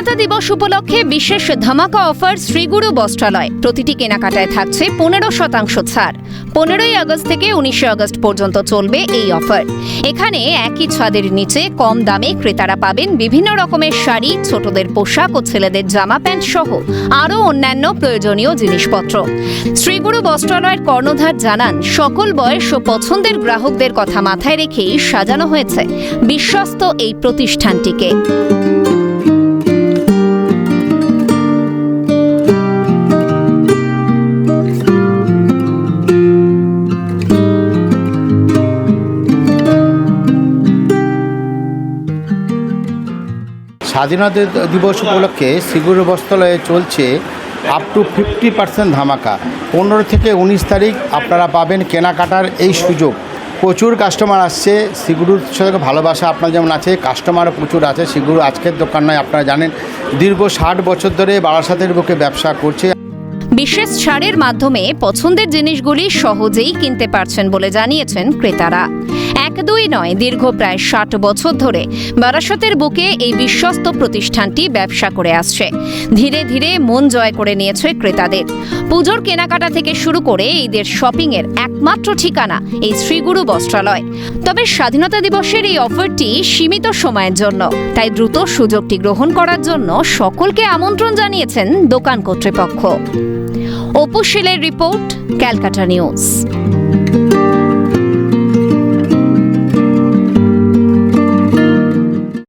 স্বাধীনতা দিবস উপলক্ষে বিশেষ ধামাকা অফার শ্রীগুরু বস্ত্রালয়। প্রতিটি কেনাকাটায় থাকছে 15% ছাড়। 15ই আগস্ট থেকে 19 আগস্ট পর্যন্ত চলবে এই অফার। এখানে একই ছাদের নিচে কম দামে ক্রেতারা পাবেন বিভিন্ন রকমের শাড়ি, ছোটদের পোশাক ও ছেলেদের জামা প্যান্ট সহ আরও অন্যান্য প্রয়োজনীয় জিনিসপত্র। শ্রীগুরু বস্ত্রালয়ের কর্ণধার জানান, সকল বয়স ও পছন্দের গ্রাহকদের কথা মাথায় রেখেই সাজানো হয়েছে বিশ্বস্ত এই প্রতিষ্ঠানটিকে। স্বাধীনতা দিবস উপলক্ষে শ্রীগুরু বস্ত্রালয়ে চলছে আপ টু 50% ধামাকা। 15 থেকে 19 তারিখ আপনারা পাবেন কেনাকাটার এই সুযোগ। প্রচুর কাস্টমার আসছে, শ্রীগুরুর সাথে ভালোবাসা আপনার যেমন আছে, কাস্টমারও প্রচুর আছে। শ্রীগুরু আজকের দোকান নয়, আপনারা জানেন দীর্ঘ 60 বছর ধরে বারাসাতের বুকে ব্যবসা করছে। বিশেষ ছাড়ের মাধ্যমে পছন্দের জিনিসগুলি সহজেই কিনতে পারছেন বলে জানিয়েছেন ক্রেতারা। 1-2 নয়, দীর্ঘ প্রায় 60 বছর ধরে বারাসতের বুকে এই বিশ্বস্ত প্রতিষ্ঠানটি ব্যবসা করে আসছে। ধীরে ধীরে মন জয় করে নিয়েছে ক্রেতাদের। পুজোর কেনাকাটা থেকে শুরু করে ঈদের শপিংয়ের একমাত্র ঠিকানা এই শ্রীগুরু বস্ত্রালয়। তবে স্বাধীনতা দিবসের এই অফারটি সীমিত সময়ের জন্য, তাই দ্রুত সুযোগটি গ্রহণ করার জন্য সকলকে আমন্ত্রণ জানিয়েছেন দোকান কর্তৃপক্ষ। অপু শীলের রিপোর্ট, ক্যালকাটা নিউজ।